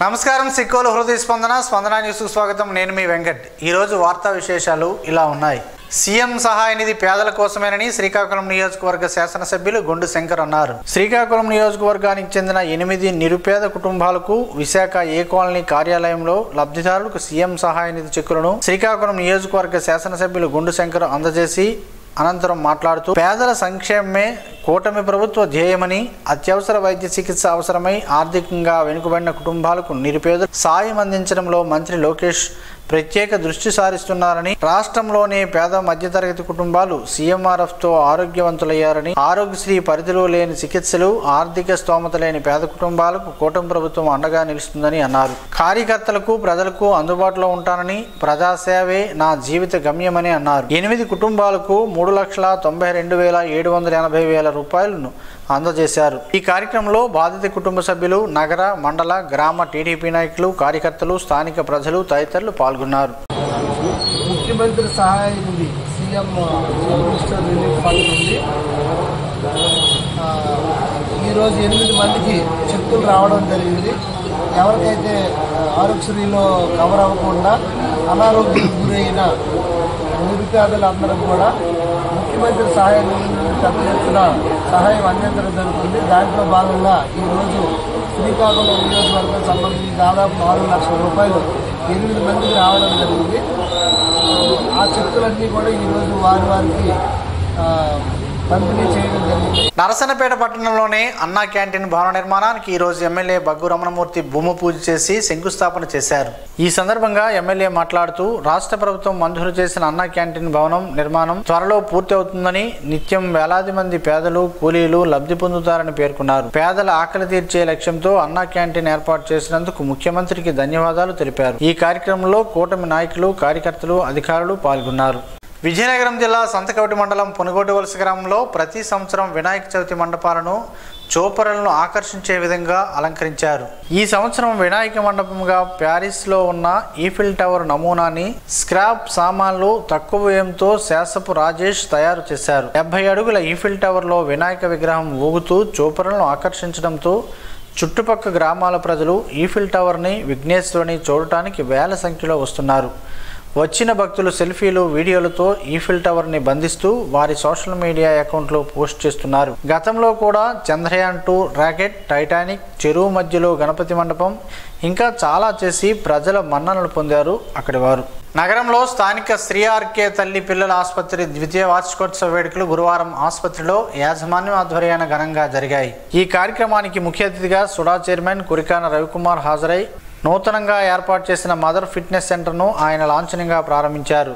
నమస్కారం సిక్కోలు హృదయ స్పందన న్యూస్ కు స్వాగతం. నేను మీ వెంకట్. ఈ రోజు వార్తా విశేషాలు ఇలా ఉన్నాయి. సీఎం సహాయ నిధి పేదల కోసమేనని శ్రీకాకుళం నియోజకవర్గ శాసనసభ్యులు గుండు శంకర్ అన్నారు. శ్రీకాకుళం నియోజకవర్గానికి చెందిన 8 నిరుపేద కుటుంబాలకు విశాఖ ఏ కాలనీ కార్యాలయంలో లబ్ధిదారులకు సీఎం సహాయ నిధి చెక్కులను శ్రీకాకుళం నియోజకవర్గ శాసనసభ్యులు గుండు శంకర్ అందజేసి అనంతరం మాట్లాడుతూ పేదల సంక్షేమమే కూటమి ప్రభుత్వ ధ్యేయమని, అత్యవసర వైద్య చికిత్స అవసరమై ఆర్థికంగా వెనుకబడిన కుటుంబాలకు నిరుపేదలు సాయం అందించడంలో మంత్రి లోకేష్ ప్రత్యేక దృష్టి సారిస్తున్నారని, రాష్ట్రంలోని పేద మధ్యతరగతి కుటుంబాలు సీఎంఆర్ఎఫ్తో ఆరోగ్యవంతులయ్యారని, ఆరోగ్యశ్రీ పరిధిలో లేని చికిత్సలు, ఆర్థిక స్తోమత లేని పేద కుటుంబాలకు కూటమి ప్రభుత్వం అండగా నిలుస్తుందని అన్నారు. కార్యకర్తలకు ప్రజలకు అందుబాటులో ఉంటానని, ప్రజాసేవే నా జీవిత గమ్యమని అన్నారు. 8 కుటుంబాలకు 3,92,780 రూపాయలను అందజేశారు. ఈ కార్యక్రమంలో బాధిత కుటుంబ సభ్యులు, నగర, మండల, గ్రామ టీడీపీ నాయకులు, కార్యకర్తలు, స్థానిక ప్రజలు తదితరులు పాల్గొన్నారు. ముఖ్యమంత్రి సహాయ నిధి సీఎం రిలీఫ్ ఫండ్ నుండి ఈరోజు 8 మందికి చెక్కులు రావడం జరిగింది. ఎవరికైతే ఆరోగ్యశ్రీలో కవర్ అవ్వకుండా అనారోగ్యానికి గురైన నిరుపేదలందరూ కూడా ముఖ్యమంత్రి సహాయ నిధి నుండి పెద్ద ఎత్తున సహాయం అందించడం జరుగుతుంది. దాంట్లో భాగంగా ఈరోజు శ్రీకాకుళం నియోజకవర్గం సంబంధించి దాదాపు 4 లక్షల రూపాయలు 8 మందికి రావడం జరిగింది. ఆ చెక్కులన్నీ కూడా ఈరోజు వారికి పంపిణీ చేయడం జరిగింది. నరసన్నపేట పట్టణంలోనే అన్నా క్యాంటీన్ భవన నిర్మాణానికి ఈరోజు ఎమ్మెల్యే బగ్గు రమణమూర్తి భూమి పూజ చేసి శంకుస్థాపన చేశారు. ఈ సందర్భంగా ఎమ్మెల్యే మాట్లాడుతూ రాష్ట్ర ప్రభుత్వం మంజూరు చేసిన అన్నా క్యాంటీన్ భవనం నిర్మాణం త్వరలో పూర్తి అవుతుందని, నిత్యం వేలాది మంది పేదలు, కూలీలు లబ్ధి పొందుతారని పేర్కొన్నారు. పేదల ఆకలి తీర్చే లక్ష్యంతో అన్నా క్యాంటీన్ ఏర్పాటు చేసినందుకు ముఖ్యమంత్రికి ధన్యవాదాలు తెలిపారు. ఈ కార్యక్రమంలో కూటమి నాయకులు, కార్యకర్తలు, అధికారులు పాల్గొన్నారు. విజయనగరం జిల్లా సంతకవటి మండలం పునుగోటి వలస గ్రామంలో ప్రతి సంవత్సరం వినాయక చవితి మండపాలను, చోపరలను ఆకర్షించే విధంగా అలంకరించారు. ఈ సంవత్సరం వినాయక మండపంగా ప్యారిస్లో ఉన్న ఈఫిల్ టవర్ నమూనాని స్క్రాప్ సామాన్లు తక్కువ వ్యయంతో శాసపు రాజేష్ తయారు చేశారు. 70 అడుగుల ఈఫిల్ టవర్లో వినాయక విగ్రహం ఊగుతూ చోపరలను ఆకర్షించడంతో చుట్టుపక్కల గ్రామాల ప్రజలు ఈఫిల్ టవర్ని, విఘ్నేశ్వరుని చూడటానికి వేల సంఖ్యలో వస్తున్నారు. వచ్చిన భక్తులు సెల్ఫీలు, వీడియోలతో ఈఫిల్ టవర్ని బంధిస్తూ వారి సోషల్ మీడియా అకౌంట్లో పోస్ట్ చేస్తున్నారు. గతంలో కూడా చంద్రయాన్ 2 రాకెట్, టైటానిక్, చెరువు మధ్యలో గణపతి మండపం ఇంకా చాలా చేసి ప్రజల మన్ననలు పొందారు అక్కడి వారు. నగరంలో స్థానిక శ్రీ ఆర్కే తల్లి పిల్లల ఆసుపత్రి ద్వితీయ వార్షికోత్సవ వేడుకలు గురువారం ఆసుపత్రిలో యాజమాన్యం ఆధ్వర్యాన ఘనంగా జరిగాయి. ఈ కార్యక్రమానికి ముఖ్య అతిథిగా సుడా చైర్మన్ కురికాన రవికుమార్ హాజరై నూతనంగా ఏర్పాటు చేసిన మదర్ ఫిట్నెస్ సెంటర్ను ఆయన లాంఛనంగా ప్రారంభించారు.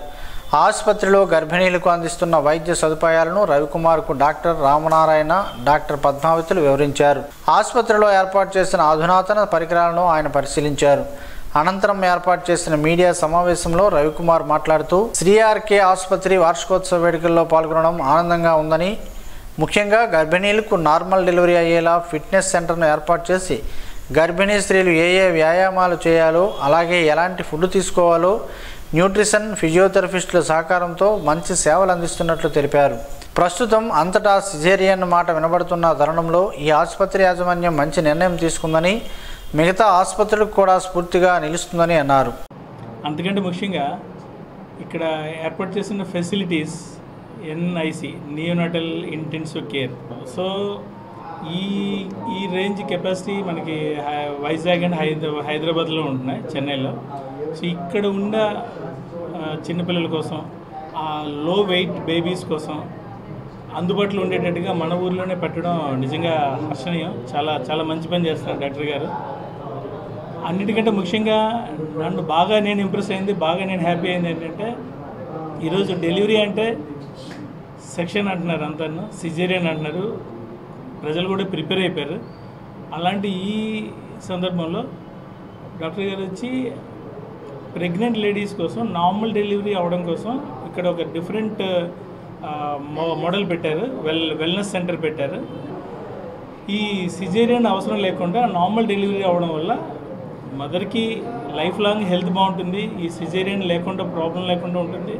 ఆసుపత్రిలో గర్భిణీలకు అందిస్తున్న వైద్య సదుపాయాలను రవికుమార్కు డాక్టర్ రామనారాయణ, డాక్టర్ పద్మావతులు వివరించారు. ఆసుపత్రిలో ఏర్పాటు చేసిన అధునాతన పరికరాలను ఆయన పరిశీలించారు. అనంతరం ఏర్పాటు చేసిన మీడియా సమావేశంలో రవికుమార్ మాట్లాడుతూ శ్రీఆర్కే ఆసుపత్రి వార్షికోత్సవ వేడుకల్లో పాల్గొనడం ఆనందంగా ఉందని, ముఖ్యంగా గర్భిణీలకు నార్మల్ డెలివరీ అయ్యేలా ఫిట్నెస్ సెంటర్ను ఏర్పాటు చేసి గర్భిణీ స్త్రీలు ఏ వ్యాయామాలు చేయాలో, అలాగే ఎలాంటి ఫుడ్ తీసుకోవాలో న్యూట్రిషన్, ఫిజియోథెరపిస్టుల సహకారంతో మంచి సేవలు అందిస్తున్నట్లు తెలిపారు. ప్రస్తుతం అంతటా సిజేరియన్ మాట వినబడుతున్న తరుణంలో ఈ ఆసుపత్రి యాజమాన్యం మంచి నిర్ణయం తీసుకుందని, మిగతా ఆసుపత్రులకు కూడా స్ఫూర్తిగా నిలుస్తుందని అన్నారు. అంతకంటే ముఖ్యంగా ఇక్కడ ఏర్పాటు చేసిన facilities NIC, neonatal intensive care. So ఈ రేంజ్ కెపాసిటీ మనకి వైజాగ్ అండ్ హైదరాబాద్లో ఉంటున్నాయి, చెన్నైలో. సో ఇక్కడ ఉన్న చిన్నపిల్లల కోసం, లో వెయిట్ బేబీస్ కోసం అందుబాటులో ఉండేటట్టుగా మన ఊర్లోనే పెట్టడం నిజంగా హర్షణీయం. చాలా చాలా మంచి పని చేస్తున్నారు డాక్టర్ గారు. అన్నిటికంటే ముఖ్యంగా నేను ఇంప్రెస్ అయింది, నేను హ్యాపీ అయింది ఏంటంటే ఈరోజు డెలివరీ అంటే సెక్షన్ అంటున్నారు, అంతా సిజేరియన్ అంటున్నారు. ప్రజలు కూడా ప్రిపేర్ అయిపోయారు. అలాంటి ఈ సందర్భంలో డాక్టర్ గారు వచ్చి ప్రెగ్నెంట్ లేడీస్ కోసం నార్మల్ డెలివరీ అవ్వడం కోసం ఇక్కడ ఒక డిఫరెంట్ మోడల్ పెట్టారు, వెల్నెస్ సెంటర్ పెట్టారు. ఈ సిజేరియన్ అవసరం లేకుండా నార్మల్ డెలివరీ అవ్వడం వల్ల మదర్కి లైఫ్ లాంగ్ హెల్త్ బాగుంటుంది. ఈ సిజేరియన్ లేకుండా ప్రాబ్లం లేకుండా ఉంటుంది.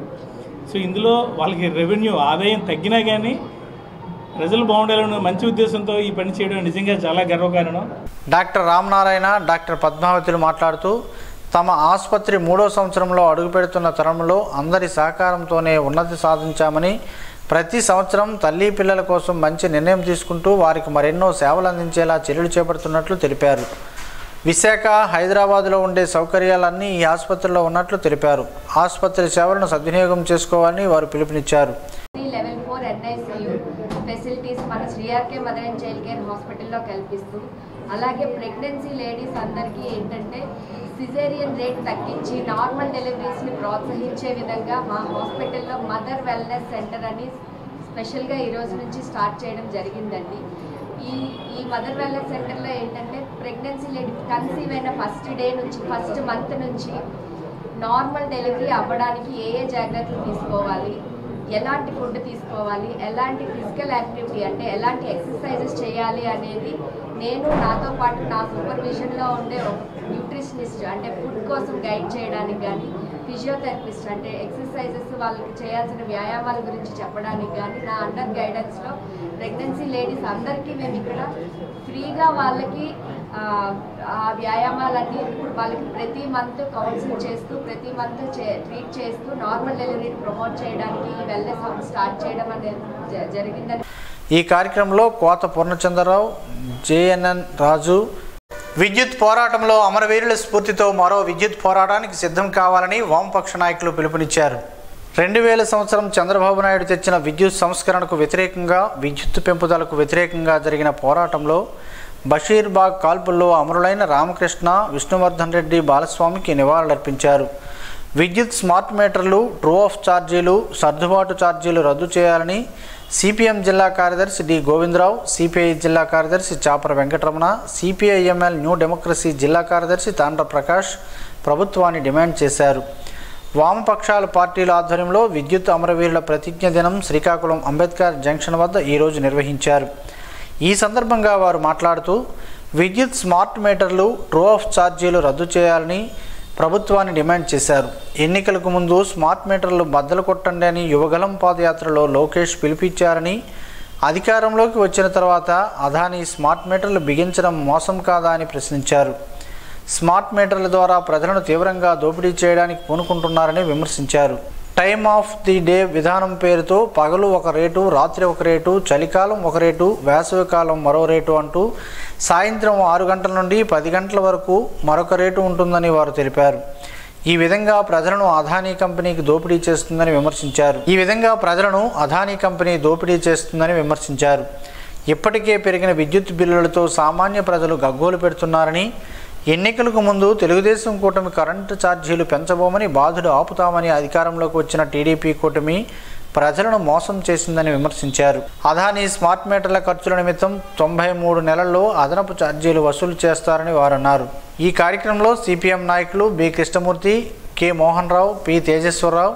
సో ఇందులో వాళ్ళకి రెవెన్యూ ఆదాయం తగ్గినా కానీ ప్రజలు బాగుండాలన్న మంచి ఉద్దేశంతో ఈ పని చేయడం నిజంగా చాలా గర్వకారణం. డాక్టర్ రామనారాయణ, డాక్టర్ పద్మావతులు మాట్లాడుతూ తమ ఆసుపత్రి 3వ సంవత్సరంలో అడుగుపెడుతున్న తరంలో అందరి సహకారంతోనే ఉన్నతి సాధించామని, ప్రతి సంవత్సరం తల్లి పిల్లల కోసం మంచి నిర్ణయం తీసుకుంటూ వారికి మరెన్నో సేవలు అందించేలా చర్యలు చేపడుతున్నట్లు తెలిపారు. విశాఖ, హైదరాబాద్లో ఉండే సౌకర్యాలన్నీ ఈ ఆసుపత్రిలో ఉన్నట్లు తెలిపారు. ఆసుపత్రి సేవలను సద్వినియోగం చేసుకోవాలని వారు పిలుపునిచ్చారు. లెవెల్ 4 NICU ఫెసిలిటీస్ మన శ్రీఆర్కే మదర్ అండ్ చైల్డ్ కేర్ హాస్పిటల్లో కల్పిస్తూ, అలాగే ప్రెగ్నెన్సీ లేడీస్ అందరికీ ఏంటంటే సిజేరియన్ రేట్ తగ్గించి నార్మల్ డెలివరీస్ని ప్రోత్సహించే విధంగా మా హాస్పిటల్లో మదర్ వెల్నెస్ సెంటర్ అని స్పెషల్గా ఈరోజు నుంచి స్టార్ట్ చేయడం జరిగిందండి. ఈ మదర్ వెల్నెస్ సెంటర్లో ఏంటంటే ప్రెగ్నెన్సీ లేడీ కన్సీవ్ అయిన ఫస్ట్ మంత్ నుంచి నార్మల్ డెలివరీ అవ్వడానికి ఏ జాగ్రత్తలు తీసుకోవాలి, ఎలాంటి ఫుడ్ తీసుకోవాలి, ఎలాంటి ఫిజికల్ యాక్టివిటీ అంటే ఎలాంటి ఎక్సర్సైజెస్ చేయాలి అనేది నేను, నాతో పాటు నా సూపర్విజన్లో ఉండే ఒక న్యూట్రిషనిస్ట్ అంటే ఫుడ్ కోసం గైడ్ చేయడానికి కానీ, ఫిజియోథెరపిస్ట్ అంటే ఎక్సర్సైజెస్ వాళ్ళకి చేయాల్సిన వ్యాయామాల గురించి చెప్పడానికి కానీ నా అండర్ గైడెన్స్లో ప్రెగ్నెన్సీ లేడీస్ అందరికీ మేము ఇక్కడ ఫ్రీగా వాళ్ళకి ఆ వ్యాయామాలన్నీ వాళ్ళకి ప్రతి మంత్ కౌన్సిల్ చేస్తూ, ప్రతి మంత్ ట్రీట్ చేస్తూ నార్మల్ డెలివరీని ప్రమోట్ చేయడానికి ఈ వెల్నెస్ హబ్ స్టార్ట్ చేయడం అనేది జరిగిందని. ఈ కార్యక్రమంలో కోత పూర్ణచంద్రరావు, JNN రాజు, విద్యుత్ పోరాటంలో అమరవీరుల స్ఫూర్తితో మరో విద్యుత్ పోరాటానికి సిద్ధం కావాలని వామపక్ష నాయకులు పిలుపునిచ్చారు. 2000 సంవత్సరం చంద్రబాబు నాయుడు తెచ్చిన విద్యుత్ సంస్కరణకు వ్యతిరేకంగా, విద్యుత్ పెంపుదలకు వ్యతిరేకంగా జరిగిన పోరాటంలో బషీర్బాగ్ కాల్పుల్లో అమరులైన రామకృష్ణ, విష్ణువర్ధన్ రెడ్డి బాలస్వామికి నివాళులర్పించారు. విద్యుత్ స్మార్ట్ మీటర్లు, ట్రూ ఆఫ్ ఛార్జీలు, సర్దుబాటు ఛార్జీలు రద్దు చేయాలని CPM జిల్లా కార్యదర్శి డి గోవిందరావు, CPI జిల్లా కార్యదర్శి Chapara Venkataramana, CPIML new democracy జిల్లా కార్యదర్శి తాండ్ర ప్రకాష్ ప్రభుత్వాన్ని డిమాండ్ చేశారు. వామపక్షాల పార్టీల ఆధ్వర్యంలో విద్యుత్ అమరవీరుల ప్రతిజ్ఞ దినం శ్రీకాకుళం అంబేద్కర్ జంక్షన్ వద్ద ఈరోజు నిర్వహించారు. ఈ సందర్భంగా వారు మాట్లాడుతూ విద్యుత్ స్మార్ట్ మీటర్లు, ట్రూ ఆఫ్ ఛార్జీలు రద్దు చేయాలని ప్రభుత్వాన్ని డిమాండ్ చేశారు. ఎన్నికలకు ముందు స్మార్ట్ మీటర్లు బద్దలు కొట్టండి అని యువగలం పాదయాత్రలో లోకేష్ పిలిపించారని, అధికారంలోకి వచ్చిన తర్వాత అదానీ స్మార్ట్ మీటర్లు బిగించడం మోసం కాదా అని ప్రశ్నించారు. స్మార్ట్ మీటర్ల ద్వారా ప్రజలను తీవ్రంగా దోపిడీ చేయడానికి పూనుకుంటున్నారని విమర్శించారు. టైమ్ ఆఫ్ ది డే విధానం పేరుతో పగలు ఒక రేటు, రాత్రి ఒక రేటు, చలికాలం ఒక రేటు, వేసవికాలం మరో రేటు అంటూ సాయంత్రం 6 గంటల నుండి 10 గంటల వరకు మరొక రేటు ఉంటుందని వారు తెలిపారు. ఈ విధంగా ప్రజలను అదానీ కంపెనీకి దోపిడీ చేస్తుందని విమర్శించారు. ఇప్పటికే పెరిగిన విద్యుత్ బిల్లులతో సామాన్య ప్రజలు గగ్గోలు పెడుతున్నారని, ఎన్నికలకు ముందు తెలుగుదేశం కూటమి కరెంటు ఛార్జీలు పెంచబోమని, బాధుడు ఆపుతామని అధికారంలోకి వచ్చిన టీడీపీ కూటమి ప్రజలను మోసం చేసిందని విమర్శించారు. అదానీ స్మార్ట్ మీటర్ల ఖర్చుల నిమిత్తం 93 నెలల్లో అదనపు ఛార్జీలు వసూలు చేస్తారని వారు అన్నారు. ఈ కార్యక్రమంలో CPM నాయకులు B Krishnamurthy, K Mohan Rao, P Tejeswararao,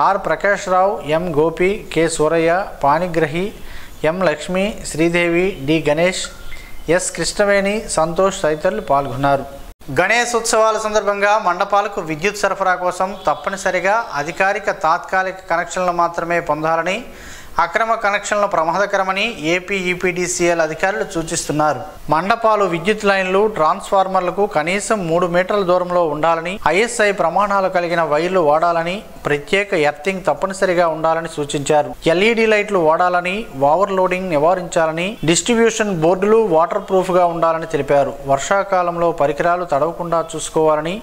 R Prakash Rao, M Gopi, K Suraiah, Panigrahi, M Lakshmi, Sridevi, D Ganesh, S Krishnaveni, Santosh తదితరులు పాల్గొన్నారు. గణేష్ ఉత్సవాల సందర్భంగా మండపాలకు విద్యుత్ సరఫరా కోసం తప్పనిసరిగా అధికారిక తాత్కాలిక కనెక్షన్లు మాత్రమే పొందాలని, అక్రమ కనెక్షన్లు ప్రమాదకరమని ఏపీ EPDCL అధికారులు సూచిస్తున్నారు. మండపాలు, విద్యుత్ లైన్లు, ట్రాన్స్ఫార్మర్లకు కనీసం 3 మీటర్ల దూరంలో ఉండాలని, ISI ప్రమాణాలు కలిగిన వైర్లు వాడాలని, ప్రత్యేక ఎర్తింగ్ తప్పనిసరిగా ఉండాలని సూచించారు. LED లైట్లు వాడాలని, ఓవర్లోడింగ్ నివారించాలని, డిస్ట్రిబ్యూషన్ బోర్డులు వాటర్ ప్రూఫ్గా ఉండాలని తెలిపారు. వర్షాకాలంలో పరికరాలు తడవకుండా చూసుకోవాలని,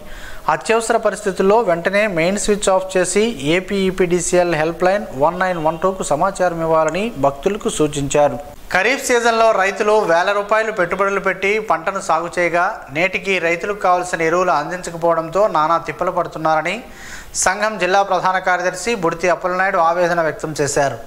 అత్యవసర పరిస్థితుల్లో వెంటనే మెయిన్ స్విచ్ ఆఫ్ చేసి ఏపీ EPDCL హెల్ప్ లైన్ 1912కు సమాచారం ఇవ్వాలని భక్తులకు సూచించారు. ఖరీఫ్ సీజన్లో రైతులు వేల రూపాయలు పెట్టుబడులు పెట్టి పంటను సాగు చేయగా నేటికి రైతులకు కావలసిన ఎరువులు అందించకపోవడంతో నానా తిప్పలు పడుతున్నారని సంఘం జిల్లా ప్రధాన కార్యదర్శి బుడితి అప్పలనాయుడు ఆవేదన వ్యక్తం చేశారు.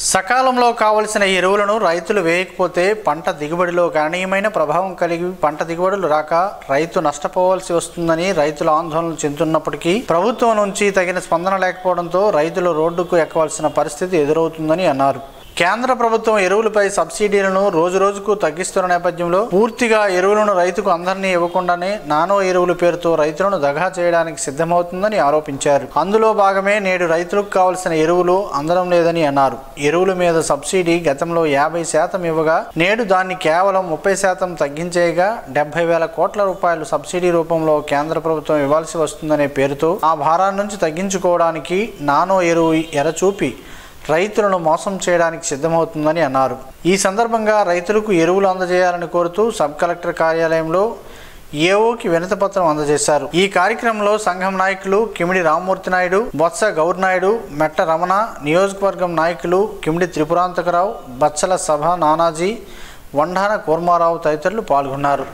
సకాలంలో కావలసిన ఎరువులను రైతులు వేయకపోతే పంట దిగుబడిలో గణనీయమైన ప్రభావం కలిగి పంట దిగుబడులు రాక రైతు నష్టపోవాల్సి వస్తుందని రైతులు ఆందోళన చెందుతున్నప్పటికీ ప్రభుత్వం నుంచి తగిన స్పందన లేకపోవడంతో రైతులు రోడ్డుకు ఎక్కవలసిన పరిస్థితి ఎదురవుతుందని అన్నారు. కేంద్ర ప్రభుత్వం ఎరువులపై సబ్సిడీలను రోజురోజుకు తగ్గిస్తున్న నేపథ్యంలో పూర్తిగా ఎరువులను రైతుకు అందరినీ ఇవ్వకుండానే నానో ఎరువుల పేరుతో రైతులను దగా చేయడానికి సిద్ధమవుతుందని ఆరోపించారు. అందులో భాగమే నేడు రైతులకు కావలసిన ఎరువులు అందడం లేదని అన్నారు. ఎరువుల మీద సబ్సిడీ గతంలో 50% ఇవ్వగా నేడు దాన్ని కేవలం 30% తగ్గించేయగా 70,000 కోట్ల రూపాయలు సబ్సిడీ రూపంలో కేంద్ర ప్రభుత్వం ఇవ్వాల్సి వస్తుందనే పేరుతో ఆ భారాన్ని నుంచి తగ్గించుకోవడానికి నానో ఎరువు ఎరచూపి రైతులను మోసం చేయడానికి సిద్ధమవుతుందని అన్నారు. ఈ సందర్భంగా రైతులకు ఎరువులు అందజేయాలని కోరుతూ సబ్ కలెక్టర్ కార్యాలయంలో ఏఓకి వినతిపత్రం అందజేశారు. ఈ కార్యక్రమంలో సంఘం నాయకులు కిమిడి రామ్మూర్తి నాయుడు, బొత్స గౌర్ నాయుడు, మెట్ట రమణ, నియోజకవర్గం నాయకులు కిమిడి త్రిపురాంతకరావు, బచ్చల సభ నానాజీ, వండాన కూర్మారావు తదితరులు పాల్గొన్నారు.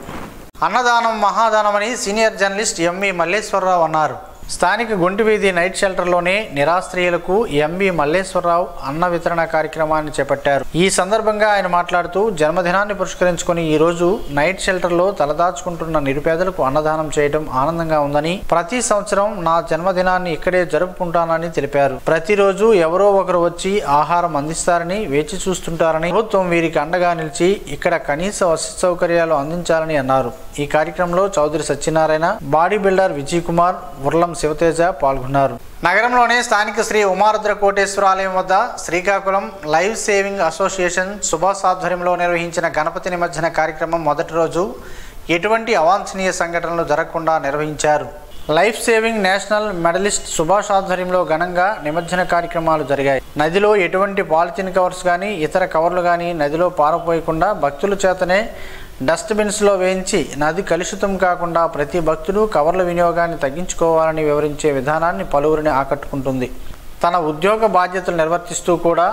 అన్నదానం మహాదానమని సీనియర్ జర్నలిస్ట్ ఎంవి మల్లేశ్వరరావు అన్నారు. స్థానిక గుంటివీధి నైట్ షెల్టర్లోనే నిరాశ్రయులకు ఎంవి మల్లేశ్వరరావు అన్న వితరణ కార్యక్రమాన్ని చేపట్టారు. ఈ సందర్భంగా ఆయన మాట్లాడుతూ జన్మదినాన్ని పురస్కరించుకుని ఈ రోజు నైట్ షెల్టర్లో తలదాచుకుంటున్న నిరుపేదలకు అన్నదానం చేయడం ఆనందంగా ఉందని, ప్రతి సంవత్సరం నా జన్మదినాన్ని ఇక్కడే జరుపుకుంటానని తెలిపారు. ప్రతిరోజు ఎవరో ఒకరు వచ్చి ఆహారం అందిస్తారని వేచి చూస్తుంటారని, ప్రభుత్వం వీరికి అండగా నిలిచి ఇక్కడ కనీస వసతి సౌకర్యాలు అందించాలని అన్నారు. ఈ కార్యక్రమంలో చౌదరి సత్యనారాయణ, బాడీ బిల్డర్ విజయ్ కుమార్, ఉర్లం శివతేజ పాల్గొన్నారు. నగరంలోని స్థానిక శ్రీ ఉమారుద్ర కోటేశ్వర ఆలయం వద్ద Srikakulam life saving association Subhash ఆధ్వర్యంలో నిర్వహించిన గణపతి నిమజ్జన కార్యక్రమం మొదటి రోజు ఎటువంటి అవాంఛనీయ సంఘటనలు జరగకుండా నిర్వహించారు. Life saving national medalist Subhash ఆధ్వర్యంలో ఘనంగా నిమజ్జన కార్యక్రమాలు జరిగాయి. నదిలో ఎటువంటి పాలిథిన్ కవర్స్ కానీ ఇతర కవర్లు కానీ నదిలో పారపోయకుండా భక్తుల చేతనే డస్ట్బిన్స్లో వేయించి నది కలుషితం కాకుండా ప్రతి భక్తుడు కవర్ల వినియోగాన్ని తగ్గించుకోవాలని వివరించే విధానాన్ని పలువురిని ఆకట్టుకుంటుంది. తన ఉద్యోగ బాధ్యతలు నిర్వర్తిస్తూ కూడా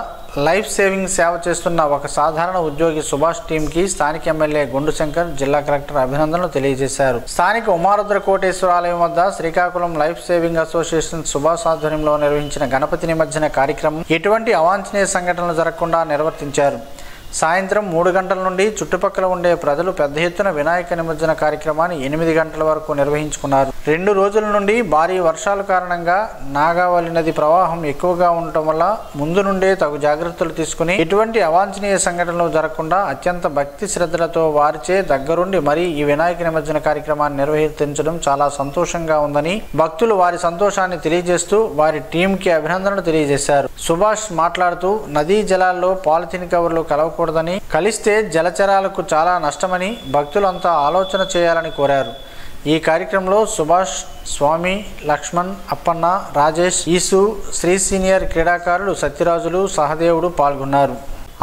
లైఫ్ సేవింగ్ సేవ చేస్తున్న ఒక సాధారణ ఉద్యోగి సుభాష్ టీంకి స్థానిక ఎమ్మెల్యే గుండు శంకర్, జిల్లా కలెక్టర్ అభినందనలు తెలియజేశారు. స్థానిక ఉమారుద్ర కోటేశ్వర ఆలయం వద్ద Srikakulam life saving association Subhash ఆధ్వర్యంలో నిర్వహించిన గణపతి నిమజ్జన కార్యక్రమం ఎటువంటి అవాంఛనీయ సంఘటనలు జరగకుండా నిర్వర్తించారు. సాయంత్రం 3 గంటల నుండి చుట్టుపక్కల ఉండే ప్రజలు పెద్ద ఎత్తున వినాయక నిమజ్జన కార్యక్రమాన్ని 8 గంటల వరకు నిర్వహించుకున్నారు. 2 రోజుల నుండి భారీ వర్షాల కారణంగా నాగావళి నది ప్రవాహం ఎక్కువగా ఉండటం వల్ల ముందు నుండే తగు జాగ్రత్తలు తీసుకుని ఎటువంటి అవాంఛనీయ సంఘటనలు జరగకుండా అత్యంత భక్తి శ్రద్ధలతో వారిచే దగ్గరుండి మరీ ఈ వినాయక నిమజ్జన కార్యక్రమాన్ని నిర్వహించడం చాలా సంతోషంగా ఉందని భక్తులు వారి సంతోషాన్ని తెలియజేస్తూ వారి టీంకి అభినందనలు తెలియజేశారు. సుభాష్ మాట్లాడుతూ నదీ జలాల్లో పాలిథిన్ కవర్లు కలవకూడదని, కలిస్తే జలచరాలకు చాలా నష్టమని భక్తులంతా ఆలోచన చేయాలని కోరారు. ఈ కార్యక్రమంలో సుభాష్, స్వామి, లక్ష్మణ్, అప్పన్న, రాజేష్, ఈసు, శ్రీ సీనియర్ క్రీడాకారులు సత్యరాజులు, సహదేవుడు పాల్గొన్నారు.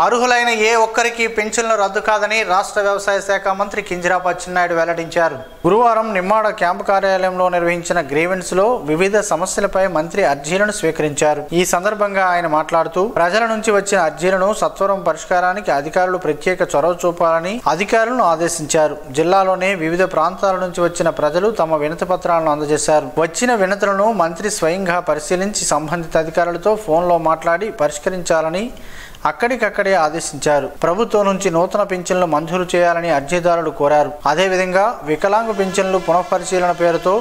అర్హులైన ఏ ఒక్కరికి పింఛన్లు రద్దు కాదని రాష్ట్ర వ్యవసాయ శాఖ మంత్రి కింజరాపు అచ్చెన్నాయుడు వెల్లడించారు. గురువారం నిమ్మాడ క్యాంపు కార్యాలయంలో నిర్వహించిన గ్రీవెన్స్లో వివిధ సమస్యలపై మంత్రి అర్జీలను స్వీకరించారు. ఈ సందర్భంగా ఆయన మాట్లాడుతూ ప్రజల నుంచి వచ్చిన అర్జీలను సత్వరం పరిష్కారానికి అధికారులు ప్రత్యేక చొరవ చూపాలని అధికారులను ఆదేశించారు. జిల్లాలోని వివిధ ప్రాంతాల నుంచి వచ్చిన ప్రజలు తమ వినతి పత్రాలను అందజేశారు. వచ్చిన వినతులను మంత్రి స్వయంగా పరిశీలించి సంబంధిత అధికారులతో ఫోన్లో మాట్లాడి పరిష్కరించాలని అక్కడికక్కడే ఆదేశించారు. ప్రభుత్వం నుంచి నూతన పింఛన్లు మంజూరు చేయాలని అర్జీదారులు కోరారు. అదేవిధంగా వికలాంగ పింఛన్లు పునఃపరిశీలన పేరుతో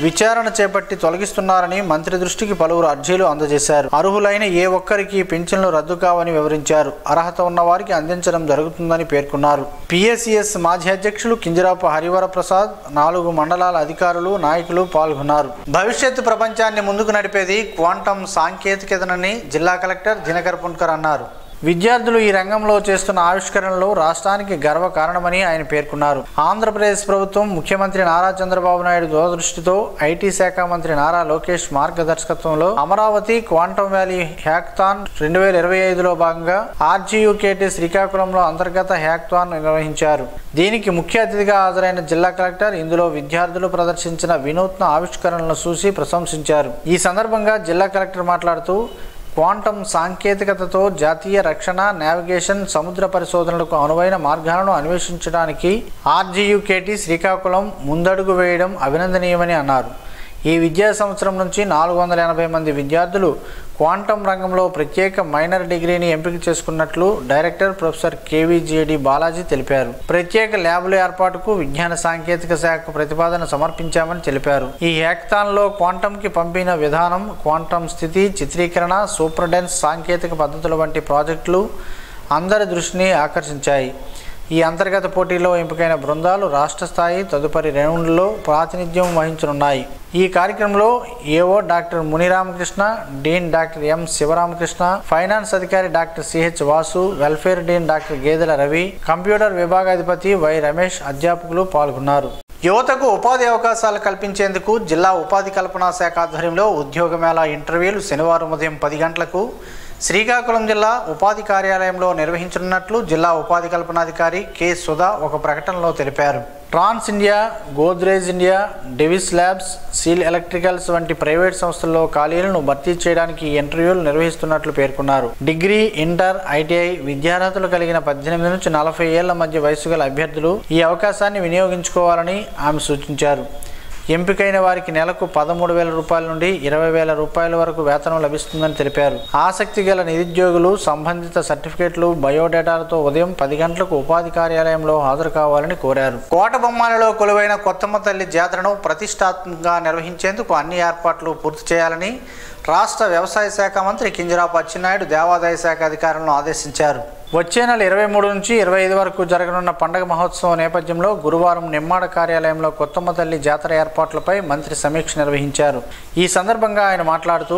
విచారణ చేపట్టి తొలగిస్తున్నారని మంత్రి దృష్టికి పలువురు అర్జీలు అందజేశారు. అర్హులైన ఏ ఒక్కరికి పింఛన్లు రద్దు కావని వివరించారు. అర్హత ఉన్న వారికి అందించడం జరుగుతుందని పేర్కొన్నారు. పిఎస్సిఎస్ మాజీ అధ్యక్షులు కింజరాపు హరివర ప్రసాద్, 4 మండలాల అధికారులు, నాయకులు పాల్గొన్నారు. భవిష్యత్తు ప్రపంచాన్ని ముందుకు నడిపేది క్వాంటమ్ సాంకేతికతనని జిల్లా కలెక్టర్ దినకర్ పున్కర్ అన్నారు. విద్యార్థులు ఈ రంగంలో చేస్తున్న ఆవిష్కరణలు రాష్ట్రానికి గర్వకారణమని ఆయన పేర్కొన్నారు. ఆంధ్రప్రదేశ్ ప్రభుత్వం ముఖ్యమంత్రి నారా చంద్రబాబు నాయుడు దూరదృష్టితో ఐటీ శాఖ మంత్రి నారా లోకేష్ మార్గదర్శకత్వంలో అమరావతి క్వాంటమ్ వ్యాలీ హ్యాకథాన్ 2025లో భాగంగా ఆర్జీయూకేటీ శ్రీకాకుళంలో అంతర్గత హ్యాకథాన్ నిర్వహించారు. దీనికి ముఖ్య అతిథిగా హాజరైన జిల్లా కలెక్టర్ ఇందులో విద్యార్థులు ప్రదర్శించిన వినూత్న ఆవిష్కరణలను చూసి ప్రశంసించారు. ఈ సందర్భంగా జిల్లా కలెక్టర్ మాట్లాడుతూ క్వాంటమ్ సాంకేతికతతో జాతీయ రక్షణ, నావిగేషన్, సముద్ర పరిశోధనలకు అనువైన మార్గాలను అన్వేషించడానికి ఆర్జీయూకేటీ శ్రీకాకుళం ముందడుగు వేయడం అభినందనీయమని అన్నారు. ఈ విద్యా సంవత్సరం నుంచి 480 మంది విద్యార్థులు క్వాంటం రంగంలో ప్రత్యేక మైనర్ డిగ్రీని ఎంపిక చేసుకున్నట్లు డైరెక్టర్ ప్రొఫెసర్ కేవీజేడి బాలాజీ తెలిపారు. ప్రత్యేక ల్యాబ్ల ఏర్పాటుకు విజ్ఞాన సాంకేతిక శాఖ ప్రతిపాదన సమర్పించామని తెలిపారు. ఈ హ్యాకథాన్లో క్వాంటంకి పంపిన విధానం, క్వాంటం స్థితి, చిత్రీకరణ, సూపర్డెన్స్ సాంకేతిక పద్ధతుల వంటి ప్రాజెక్టులు అందరి దృష్టిని ఆకర్షించాయి. ఈ అంతర్గత పోటీలో ఎంపికైన బృందాలు రాష్ట్ర స్థాయి తదుపరి రౌండ్లో ప్రాతినిధ్యం వహించనున్నాయి. ఈ కార్యక్రమంలో AO doctor Muniramakrishna, dean doctor M Sivaramakrishna, finance అధికారి doctor CH Vasu, welfare dean doctor Gedela Ravi, computer విభాగాధిపతి వై రమేష్, అధ్యాపకులు పాల్గొన్నారు. యువతకు ఉపాధి అవకాశాలు కల్పించేందుకు జిల్లా ఉపాధి కల్పనా శాఖ ఆధ్వర్యంలో ఉద్యోగ మేళా ఇంటర్వ్యూలు శనివారం ఉదయం 10 గంటలకు శ్రీకాకుళం జిల్లా ఉపాధి కార్యాలయంలో నిర్వహించనున్నట్లు జిల్లా ఉపాధి కల్పనాధికారి కె సుధా ఒక ప్రకటనలో తెలిపారు. Trans India, Godrej India, Divi's Labs, Seal Electricals వంటి ప్రైవేట్ సంస్థల్లో ఖాళీలను భర్తీ చేయడానికి ఈ ఇంటర్వ్యూలు నిర్వహిస్తున్నట్లు పేర్కొన్నారు. డిగ్రీ, ఇంటర్, ఐటీఐ విద్యార్హతలు కలిగిన 18 నుంచి 40 ఏళ్ల మధ్య వయసు గల అభ్యర్థులు ఈ అవకాశాన్ని వినియోగించుకోవాలని ఆమె సూచించారు. ఎంపికైన వారికి నెలకు 13,000 రూపాయల నుండి 20,000 రూపాయల వరకు వేతనం లభిస్తుందని తెలిపారు. ఆసక్తి గల నిరుద్యోగులు సంబంధిత సర్టిఫికేట్లు, బయోడేటాలతో ఉదయం 10 గంటలకు ఉపాధి కార్యాలయంలో హాజరు కావాలని కోరారు. కోటబొమ్మాలలో కొలువైన కొత్తమ్మ తల్లి జాతరను ప్రతిష్టాత్మకంగా నిర్వహించేందుకు అన్ని ఏర్పాట్లు పూర్తి చేయాలని రాష్ట్ర వ్యవసాయ శాఖ మంత్రి కింజరాపు అచ్చెన్నాయుడు దేవాదాయ శాఖ అధికారులను ఆదేశించారు. వచ్చే నెల 23 నుంచి 25 వరకు జరగనున్న పండుగ మహోత్సవం నేపథ్యంలో గురువారం నిమ్మాడ కార్యాలయంలో కొత్తమ్మ తల్లి జాతర ఏర్పాట్లపై మంత్రి సమీక్ష నిర్వహించారు. ఈ సందర్భంగా ఆయన మాట్లాడుతూ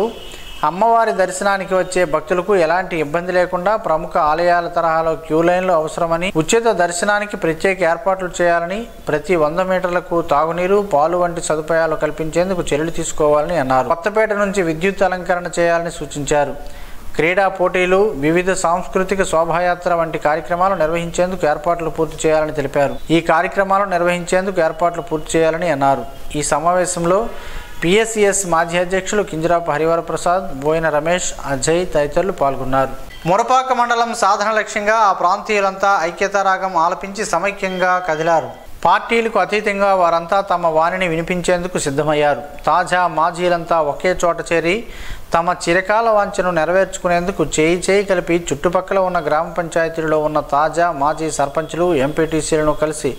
అమ్మవారి దర్శనానికి వచ్చే భక్తులకు ఎలాంటి ఇబ్బంది లేకుండా ప్రముఖ ఆలయాల తరహాలో క్యూ లైన్లు అవసరమని, ఉచిత దర్శనానికి ప్రత్యేక ఏర్పాట్లు చేయాలని, ప్రతి 100 మీటర్లకు తాగునీరు, పాలు వంటి సదుపాయాలు కల్పించేందుకు చర్యలు తీసుకోవాలని అన్నారు. కొత్తపేట నుంచి విద్యుత్ అలంకరణ చేయాలని సూచించారు. క్రీడా పోటీలు, వివిధ సాంస్కృతిక శోభాయాత్ర వంటి కార్యక్రమాలు నిర్వహించేందుకు ఏర్పాట్లు పూర్తి చేయాలని తెలిపారు. ఈ కార్యక్రమాలు నిర్వహించేందుకు ఏర్పాట్లు పూర్తి చేయాలని అన్నారు. ఈ సమావేశంలో పిఎస్సిఎస్ మాజీ అధ్యక్షులు కింజరాపు హరివరప్రసాద్, బోయిన రమేష్, అజయ్ తదితరులు పాల్గొన్నారు. మురపాక మండలం సాధన లక్ష్యంగా ఆ ప్రాంతీయులంతా ఐక్యతారాగం ఆలపించి సమైక్యంగా కదిలారు. పార్టీలకు అతీతంగా వారంతా తమ వాణిని వినిపించేందుకు సిద్ధమయ్యారు. తాజా మాజీలంతా ఒకే చోట చేరి తమ చిరకాల వాంఛను నెరవేర్చుకునేందుకు చేయి కలిపి చుట్టుపక్కల ఉన్న గ్రామ పంచాయతీలలో ఉన్న తాజా మాజీ సర్పంచులు, ఎంపీటీసీలను కలిసి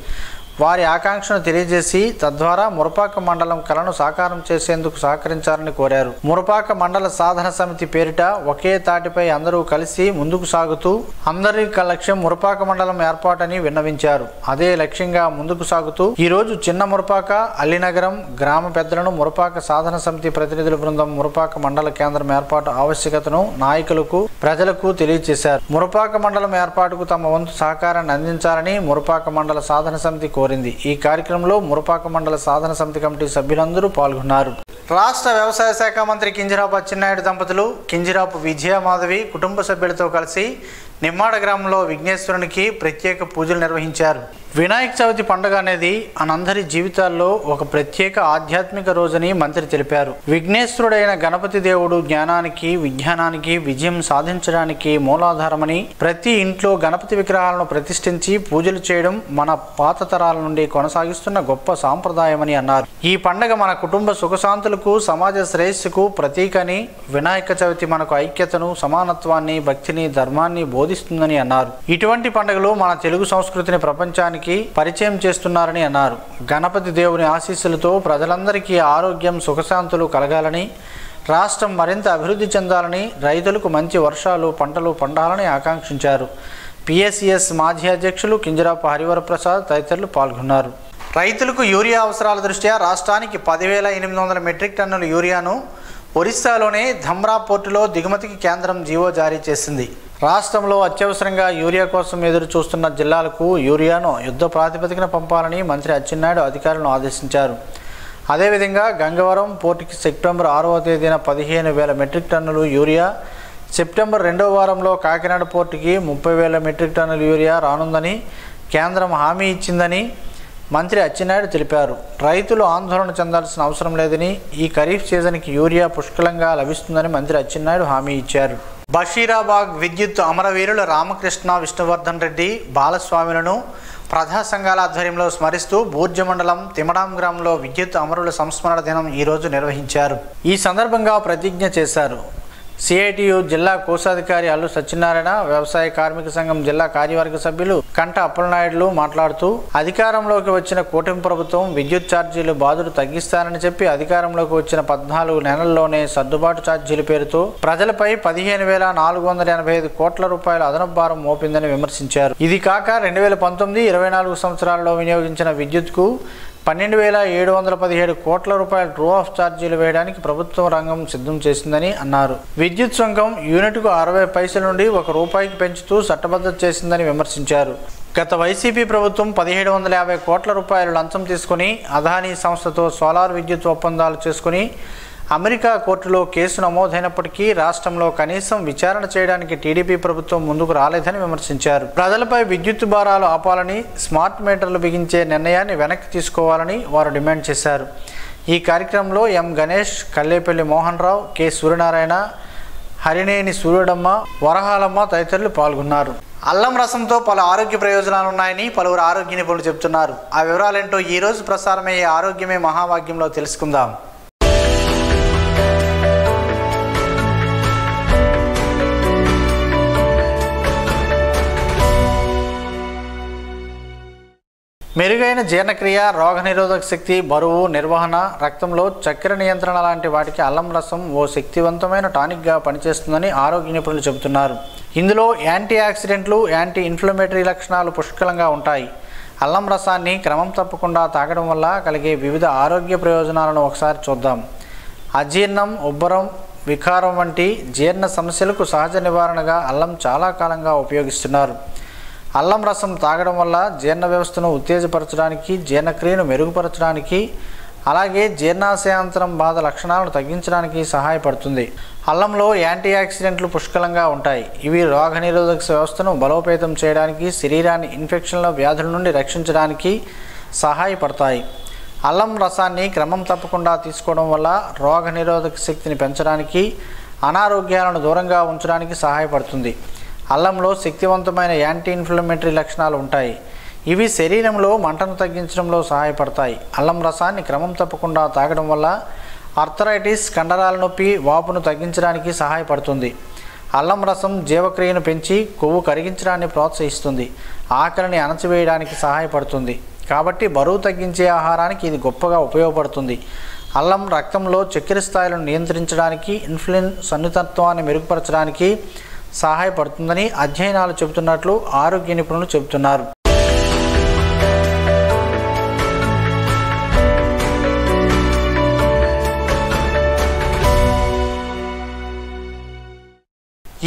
వారి ఆకాంక్షను తెలియజేసి తద్వారా మురపాక మండలం కలను సాకారం చేసేందుకు సహకరించాలని కోరారు. మురపాక మండల సాధన సమితి పేరిట ఒకే తాటిపై అందరూ కలిసి ముందుకు సాగుతూ అందరి లక్ష్యం మురపాక మండలం ఏర్పాటని విన్నవించారు. అదే లక్ష్యంగా ముందుకు సాగుతూ ఈరోజు చిన్న మురపాక, అల్లినగరం గ్రామ పెద్దలను మురపాక సాధన సమితి ప్రతినిధుల బృందం మురపాక మండల కేంద్రం ఏర్పాటు ఆవశ్యకతను నాయకులకు, ప్రజలకు తెలియజేశారు. మురపాక మండలం ఏర్పాటుకు తమ వంతు సహకారాన్ని అందించాలని మురపాక మండల సాధన సమితి కోరింది. ఈ కార్యక్రమంలో మురపాక మండల సాధన సమితి కమిటీ సభ్యులందరూ పాల్గొన్నారు. రాష్ట్ర వ్యవసాయ శాఖ మంత్రి కింజరాపు అచ్చెన్నాయుడు దంపతులు కింజరాపు విజయమాధవి కుటుంబ సభ్యులతో కలిసి నిమ్మాడ గ్రామంలో విఘ్నేశ్వరునికి ప్రత్యేక పూజలు నిర్వహించారు. వినాయక చవితి పండుగ అనేది మనందరి జీవితాల్లో ఒక ప్రత్యేక ఆధ్యాత్మిక రోజని మంత్రి తెలిపారు. విఘ్నేశ్వరుడైన గణపతి దేవుడు జ్ఞానానికి, విజ్ఞానానికి, విజయం సాధించడానికి మూలాధారమని, ప్రతి ఇంట్లో గణపతి విగ్రహాలను ప్రతిష్ఠించి పూజలు చేయడం మన పాత తరాల నుండి కొనసాగిస్తున్న గొప్ప సాంప్రదాయమని అన్నారు. ఈ పండుగ మన కుటుంబ సుఖశాంతులకు, సమాజ శ్రేయస్సుకు ప్రతీకని, వినాయక చవితి మనకు ఐక్యతను, సమానత్వాన్ని, భక్తిని, ధర్మాన్ని బోధిస్తుందని అన్నారు. ఇటువంటి పండుగలు మన తెలుగు సంస్కృతిని ప్రపంచానికి పరిచయం చేస్తున్నారని అన్నారు. గణపతి దేవుని ఆశీస్సులతో ప్రజలందరికీ ఆరోగ్యం, సుఖశాంతులు కలగాలని, రాష్ట్రం మరింత అభివృద్ధి చెందాలని, రైతులకు మంచి వర్షాలు, పంటలు పండాలని ఆకాంక్షించారు. పిఎస్సిఎస్ మాజీ అధ్యక్షులు కింజరాపు హరివరప్రసాద్ తదితరులు పాల్గొన్నారు. రైతులకు యూరియా అవసరాల దృష్ట్యా రాష్ట్రానికి 10,800 మెట్రిక్ టన్నుల యూరియాను ఒరిస్సాలోనే ధమ్రా పోర్టులో దిగుమతికి కేంద్రం జీవో జారీ చేసింది. రాష్ట్రంలో అత్యవసరంగా యూరియా కోసం ఎదురు చూస్తున్న జిల్లాలకు యూరియాను యుద్ధ ప్రాతిపదికన పంపాలని మంత్రి అచ్చెన్నాయుడు అధికారులను ఆదేశించారు. అదేవిధంగా గంగవరం పోర్టుకి సెప్టెంబర్ 6వ తేదీన 15,000 మెట్రిక్ టన్నులు యూరియా, సెప్టెంబర్ 2వ వారంలో కాకినాడ పోర్టుకి 30,000 మెట్రిక్ టన్నుల యూరియా రానుందని కేంద్రం హామీ ఇచ్చిందని మంత్రి అచ్చెన్నాయుడు తెలిపారు. రైతులు ఆందోళన చెందాల్సిన అవసరం లేదని, ఈ ఖరీఫ్ సీజన్కి యూరియా పుష్కలంగా లభిస్తుందని మంత్రి అచ్చెన్నాయుడు హామీ ఇచ్చారు. బషీరాబాగ్ విద్యుత్ అమరవీరుల రామకృష్ణ, విష్ణువర్ధన్ రెడ్డి, బాలస్వాములను ప్రజా సంఘాల ఆధ్వర్యంలో స్మరిస్తూ బూర్జ మండలం తిమడాం గ్రామంలో విద్యుత్ అమరుల సంస్మరణ దినం ఈరోజు నిర్వహించారు. ఈ సందర్భంగా ప్రతిజ్ఞ చేశారు. సిఐటియు జిల్లా కోశాధికారి అల్లు సత్యనారాయణ, వ్యవసాయ కార్మిక సంఘం జిల్లా కార్యవర్గ సభ్యులు కంట అప్పలనాయుడులు మాట్లాడుతూ అధికారంలోకి వచ్చిన కూటమి ప్రభుత్వం విద్యుత్ ఛార్జీలు బాధలు తగ్గిస్తానని చెప్పి అధికారంలోకి వచ్చిన 14 నెలల్లోనే సర్దుబాటు ఛార్జీల పేరుతో ప్రజలపై 15,485 కోట్ల రూపాయల అదనపు భారం మోపిందని విమర్శించారు. ఇది కాక 2019-24 సంవత్సరాల్లో వినియోగించిన విద్యుత్కు 12,717 కోట్ల రూపాయల ట్రూ ఆఫ్ ఛార్జీలు వేయడానికి ప్రభుత్వం రంగం సిద్ధం చేసిందని అన్నారు. విద్యుత్ సుంకం యూనిట్కు 60 పైసల నుండి ₹1 పెంచుతూ చట్టబద్ధత చేసిందని విమర్శించారు. గత వైసీపీ ప్రభుత్వం 1750 కోట్ల రూపాయలు లంచం తీసుకుని అదానీ సంస్థతో సోలార్ విద్యుత్ ఒప్పందాలు చేసుకుని అమెరికా కోర్టులో కేసు నమోదైనప్పటికీ రాష్ట్రంలో కనీసం విచారణ చేయడానికి టీడీపీ ప్రభుత్వం ముందుకు రాలేదని విమర్శించారు. ప్రజలపై విద్యుత్ భారాలు ఆపాలని, స్మార్ట్ మీటర్లు బిగించే నిర్ణయాన్ని వెనక్కి తీసుకోవాలని వారు డిమాండ్ చేశారు. ఈ కార్యక్రమంలో ఎం గణేష్, కల్లేపల్లి మోహన్ రావు, కె సూర్యనారాయణ, హరినేని సూర్యుడమ్మ, వరహాలమ్మ తదితరులు పాల్గొన్నారు. అల్లం రసంతో పలు ఆరోగ్య ప్రయోజనాలు ఉన్నాయని పలువురు ఆరోగ్య నిపుణులు చెబుతున్నారు. ఆ వివరాలేంటో ఈ రోజు ప్రసారమయ్యే ఆరోగ్యమే మహాభాగ్యంలో తెలుసుకుందాం. మెరుగైన జీర్ణక్రియ, రోగనిరోధక శక్తి, బరువు నిర్వహణ, రక్తంలో చక్కెర నియంత్రణ లాంటి వాటికి అల్లం రసం ఓ శక్తివంతమైన టానిక్గా పనిచేస్తుందని ఆరోగ్య నిపుణులు చెబుతున్నారు. ఇందులో యాంటీ ఆక్సిడెంట్లు, యాంటీ ఇన్ఫ్లమేటరీ లక్షణాలు పుష్కలంగా ఉంటాయి. అల్లం రసాన్ని క్రమం తప్పకుండా తాగడం వల్ల కలిగే వివిధ ఆరోగ్య ప్రయోజనాలను ఒకసారి చూద్దాం. అజీర్ణం, ఉబ్బరం, వికారం వంటి జీర్ణ సమస్యలకు సహజ నివారణగా అల్లం చాలా కాలంగా ఉపయోగిస్తున్నారు. అల్లం రసం తాగడం వల్ల జీర్ణ వ్యవస్థను ఉత్తేజపరచడానికి, జీర్ణక్రియను మెరుగుపరచడానికి, అలాగే జీర్ణాశయాంతరం బాధ లక్షణాలను తగ్గించడానికి సహాయపడుతుంది. అల్లంలో యాంటీ ఆక్సిడెంట్లు పుష్కలంగా ఉంటాయి. ఇవి రోగనిరోధక వ్యవస్థను బలోపేతం చేయడానికి, శరీరాన్ని ఇన్ఫెక్షన్ల వ్యాధుల నుండి రక్షించడానికి సహాయపడతాయి. అల్లం రసాన్ని క్రమం తప్పకుండా తీసుకోవడం వల్ల రోగనిరోధక శక్తిని పెంచడానికి, అనారోగ్యాలను దూరంగా ఉంచడానికి సహాయపడుతుంది. అల్లంలో శక్తివంతమైన యాంటీ ఇన్ఫ్లమేటరీ లక్షణాలు ఉంటాయి. ఇవి శరీరంలో మంటను తగ్గించడంలో సహాయపడతాయి. అల్లం రసాన్ని క్రమం తప్పకుండా తాగడం వల్ల ఆర్థరైటిస్, కండరాల నొప్పి, వాపును తగ్గించడానికి సహాయపడుతుంది. అల్లం రసం జీవక్రియను పెంచి కొవ్వు కరిగించడాన్ని ప్రోత్సహిస్తుంది. ఆకలిని అణచివేయడానికి సహాయపడుతుంది. కాబట్టి బరువు తగ్గించే ఆహారానికి ఇది గొప్పగా ఉపయోగపడుతుంది. అల్లం రక్తంలో చక్కెర స్థాయిలను నియంత్రించడానికి, ఇన్సులిన్ సున్నితత్వాన్ని మెరుగుపరచడానికి సహాయపడుతుందని అధ్యయనాలు చెబుతున్నట్లు ఆరోగ్య నిపుణులు చెబుతున్నారు.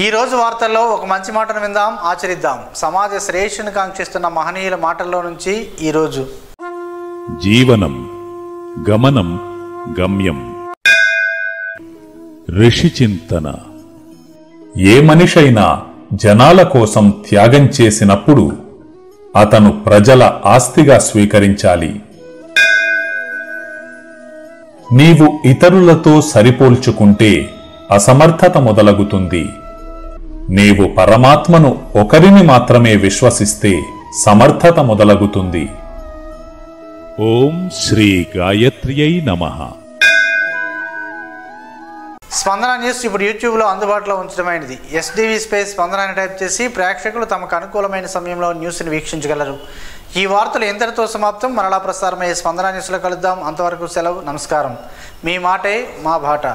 ఈ రోజు వార్తల్లో ఒక మంచి మాటను విందాం, ఆచరిద్దాం. సమాజ శ్రేయస్సును కాంక్షిస్తున్న మహనీయుల మాటల్లో నుంచి ఈరోజు. జీవనం గమనం గమ్యం. ఋషి చింతన. ఏ మనిషైనా జనాల కోసం త్యాగం చేసినప్పుడు అతను ప్రజల ఆస్తిగా స్వీకరించాలి. నీవు ఇతరులతో సరిపోల్చుకుంటే అసమర్థత మొదలగుతుంది. నీవు పరమాత్మను ఒకరిని మాత్రమే విశ్వసిస్తే సమర్థత మొదలగుతుంది. ఓం శ్రీ గాయత్ర్యై నమః. స్పందన న్యూస్ ఇప్పుడు యూట్యూబ్లో అందుబాటులో ఉంచడమైనది. SDV స్పేస్ స్పందన అని టైప్ చేసి ప్రేక్షకులు తమకు అనుకూలమైన సమయంలో న్యూస్ని వీక్షించగలరు. ఈ వార్తలు ఎంతటితో సమాప్తం. మరలా ప్రసారమయ్యే స్పందన న్యూస్లో కలుద్దాం. అంతవరకు సెలవు. నమస్కారం. మీ మాటే మా బాట.